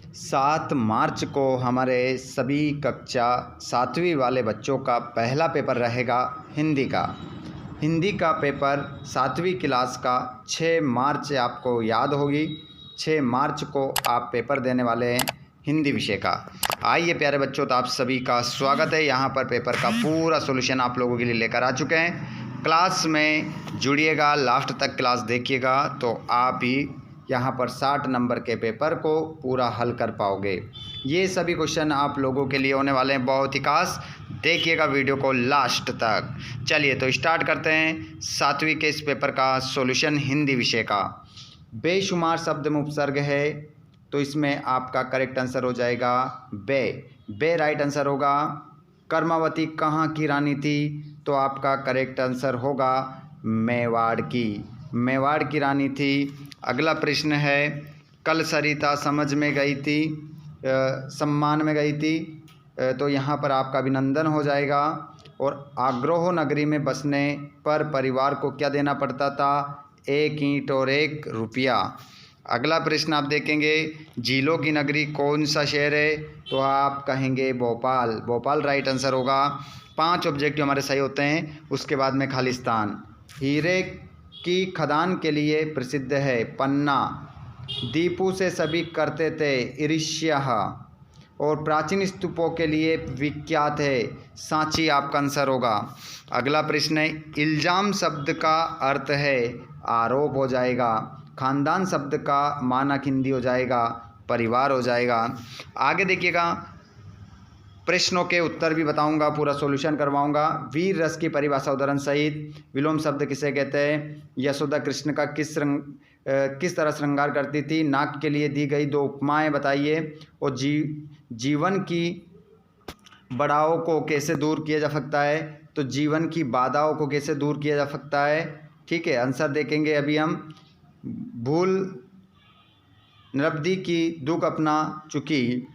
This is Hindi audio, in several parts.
7 मार्च को हमारे सभी कक्षा 7वीं वाले बच्चों का पहला पेपर रहेगा हिंदी का। हिंदी का पेपर 7वीं क्लास का 6 मार्च आपको याद होगी, 6 मार्च को आप पेपर देने वाले हैं हिंदी विषय का। आइए प्यारे बच्चों, तो आप सभी का स्वागत है। यहाँ पर पेपर का पूरा सॉल्यूशन आप लोगों के लिए लेकर आ चुके हैं। क्लास में जुड़िएगा, लास्ट तक क्लास देखिएगा तो आप ही यहाँ पर 60 नंबर के पेपर को पूरा हल कर पाओगे। ये सभी क्वेश्चन आप लोगों के लिए होने वाले हैं बहुत ही खास। देखिएगा वीडियो को लास्ट तक। चलिए तो स्टार्ट करते हैं 7वीं के इस पेपर का सॉल्यूशन हिंदी विषय का। बेशुमार शब्द में उपसर्ग है तो इसमें आपका करेक्ट आंसर हो जाएगा बे राइट आंसर होगा। कर्मावती कहाँ की रानी थी तो आपका करेक्ट आंसर होगा मेवाड़ की रानी थी। अगला प्रश्न है, कल सरिता समझ में गई थी सम्मान में गई थी तो यहाँ पर आपका अभिनंदन हो जाएगा। और आग्रह नगरी में बसने पर परिवार को क्या देना पड़ता था? 1 ईंट और 1 रुपया। अगला प्रश्न आप देखेंगे, झीलों की नगरी कौन सा शहर है तो आप कहेंगे भोपाल राइट आंसर होगा। 5 ऑब्जेक्टिव हमारे सही होते हैं, उसके बाद में खालिस्तान। हीरे की खदान के लिए प्रसिद्ध है पन्ना। दीपू से सभी करते थे ईर्ष्या। और प्राचीन स्तूपों के लिए विख्यात है सांची आपका आंसर होगा। अगला प्रश्न है, इल्जाम शब्द का अर्थ है आरोप हो जाएगा। खानदान शब्द का मानक हिंदी हो जाएगा परिवार हो जाएगा। आगे देखिएगा, प्रश्नों के उत्तर भी बताऊंगा, पूरा सॉल्यूशन करवाऊंगा। वीर रस की परिभाषा उदाहरण सहित। विलोम शब्द किसे कहते हैं? यशोदा कृष्ण का किस तरह श्रृंगार करती थी? नाक के लिए दी गई 2 उपमाएं बताइए। और जीवन की बाधाओं को कैसे दूर किया जा सकता है? तो जीवन की बाधाओं को कैसे दूर किया जा सकता है? ठीक है, आंसर देखेंगे अभी हम। भूल निरवधि की दुख अपना चुकी।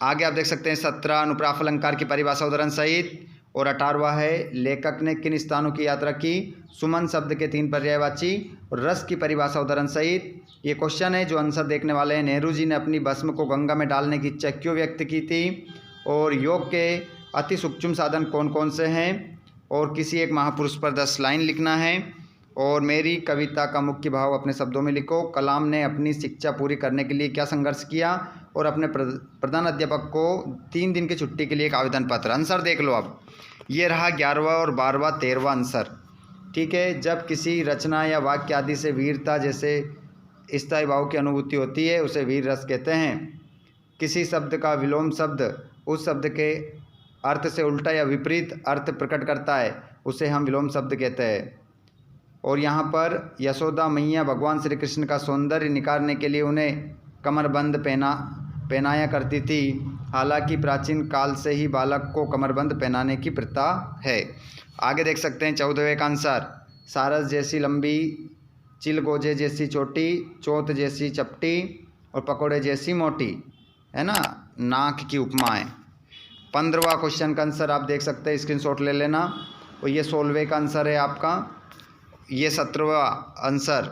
आगे आप देख सकते हैं 17 अनुप्रास अलंकार की परिभाषा उदाहरण सहित। और 18वां है, लेखक ने किन स्थानों की यात्रा की? सुमन शब्द के 3 पर्यायवाची। और रस की परिभाषा उदाहरण सहित। ये क्वेश्चन है जो आंसर देखने वाले हैं। नेहरू जी ने अपनी भस्म को गंगा में डालने की इच्छा क्यों व्यक्त की थी? और योग के अति सूक्ष्म साधन कौन कौन से हैं? और किसी एक महापुरुष पर 10 लाइन लिखना है। और मेरी कविता का मुख्य भाव अपने शब्दों में लिखो। कलाम ने अपनी शिक्षा पूरी करने के लिए क्या संघर्ष किया? और अपने प्रधान अध्यापक को 3 दिन की छुट्टी के लिए एक आवेदन पत्र। आंसर देख लो अब। ये रहा 11वां और 12वां 13वां आंसर। ठीक है, जब किसी रचना या वाक्य आदि से वीरता जैसे स्थायी भाव की अनुभूति होती है उसे वीर रस कहते हैं। किसी शब्द का विलोम शब्द उस शब्द के अर्थ से उल्टा या विपरीत अर्थ प्रकट करता है उसे हम विलोम शब्द कहते हैं। और यहाँ पर यशोदा मैया भगवान श्री कृष्ण का सौंदर्य निखारने के लिए उन्हें कमरबंद पहनाया करती थी। हालांकि प्राचीन काल से ही बालक को कमरबंद पहनाने की प्रथा है। आगे देख सकते हैं 14वें का आंसर, सारस जैसी लंबी, चिलगोजे जैसी छोटी, चौथ जैसी चपटी और पकौड़े जैसी मोटी, है ना, नाक की उपमाएं। 15वां क्वेश्चन का आंसर आप देख सकते हैं, स्क्रीनशॉट ले लेना। और ये 16वें का आंसर है आपका। ये 17वां आंसर,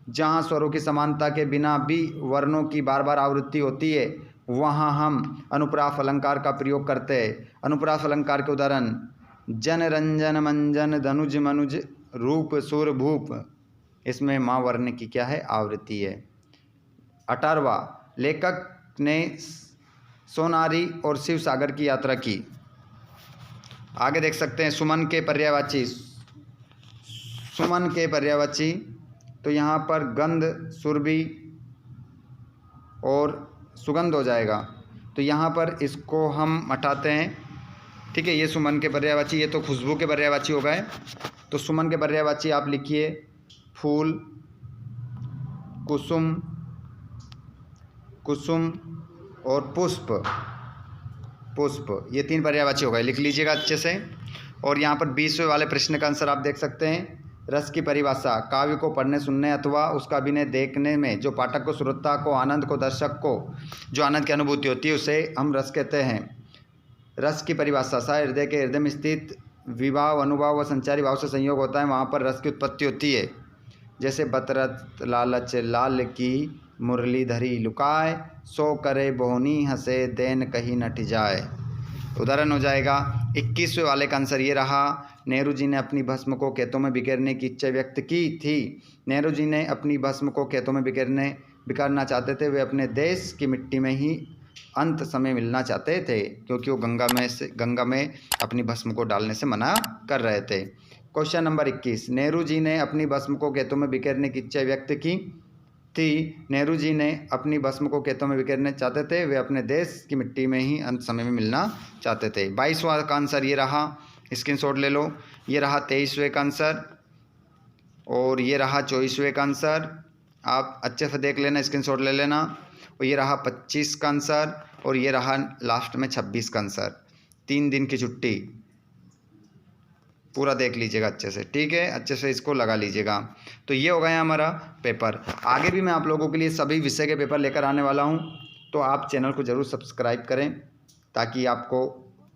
जहाँ स्वरों की समानता के बिना भी वर्णों की बार बार आवृत्ति होती है वहाँ हम अनुप्रास अलंकार का प्रयोग करते हैं। अनुप्रास अलंकार के उदाहरण, जन रंजन मंजन धनुज मनुज रूप सुर भूप। इसमें माँ वर्ण की क्या है? आवृत्ति है। 18वां, लेखक ने सोनारी और शिव सागर की यात्रा की। आगे देख सकते हैं सुमन के पर्यायवाची। तो यहाँ पर गंध, सुरभि और सुगंध हो जाएगा। तो यहाँ पर इसको हम हटाते हैं। ठीक है, ये सुमन के पर्यायवाची, ये तो खुशबू के पर्यायवाची हो गए। तो सुमन के पर्यायवाची आप लिखिए फूल, कुसुम और पुष्प। ये 3 पर्यायवाची हो गए, लिख लीजिएगा अच्छे से। और यहाँ पर 20वें वाले प्रश्न का आंसर आप देख सकते हैं। रस की परिभाषा, काव्य को पढ़ने सुनने अथवा उसका अभिनय देखने में जो पाठक को श्रोता को आनंद को दर्शक को जो आनंद की अनुभूति होती है उसे हम रस कहते हैं। रस की परिभाषा, सा हृदय के हृदय में स्थित विभाव अनुभाव व संचारी भाव से संयोग होता है, वहाँ पर रस की उत्पत्ति होती है। जैसे बतरत, लालच, लाल की, मुरलीधरी लुकाए, सो करे बोहनी हंसे देन कहीं न टिजाए। उदाहरण हो जाएगा 21वें वाले का आंसर ये रहा, नेहरू जी ने अपनी भस्म को खेतों में बिखेरने की इच्छा व्यक्त की थी। नेहरू जी ने अपनी भस्म को खेतों में बिखेरना चाहते थे, वे अपने देश की मिट्टी में ही अंत समय मिलना चाहते थे, क्योंकि वो गंगा में अपनी भस्म को डालने से मना कर रहे थे। क्वेश्चन नंबर 21, नेहरू जी ने अपनी भस्म को खेतों में बिखेरने की इच्छा व्यक्त की थी। नेहरू जी ने अपनी भस्म को खेतों में बिखेरना चाहते थे, वे अपने देश की मिट्टी में ही अंत समय में मिलना चाहते थे। 22वां का आंसर ये रहा, स्क्रीनशॉट ले लो। ये रहा 23वें का आंसर और ये रहा 24वें का आंसर। आप अच्छे से देख लेना, स्क्रीनशॉट ले लेना। और ये रहा 25 का आंसर और ये रहा लास्ट में 26 का आंसर। 3 दिन की छुट्टी पूरा देख लीजिएगा अच्छे से, ठीक है, अच्छे से इसको लगा लीजिएगा। तो ये हो गया हमारा पेपर। आगे भी मैं आप लोगों के लिए सभी विषय के पेपर लेकर आने वाला हूँ, तो आप चैनल को ज़रूर सब्सक्राइब करें ताकि आपको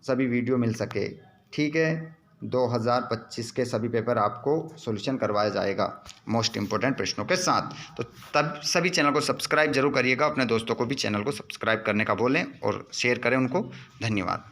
सभी वीडियो मिल सके, ठीक है। 2025 के सभी पेपर आपको सॉल्यूशन करवाया जाएगा मोस्ट इम्पोर्टेंट प्रश्नों के साथ। तो तब सभी चैनल को सब्सक्राइब जरूर करिएगा, अपने दोस्तों को भी चैनल को सब्सक्राइब करने का बोलें और शेयर करें उनको। धन्यवाद।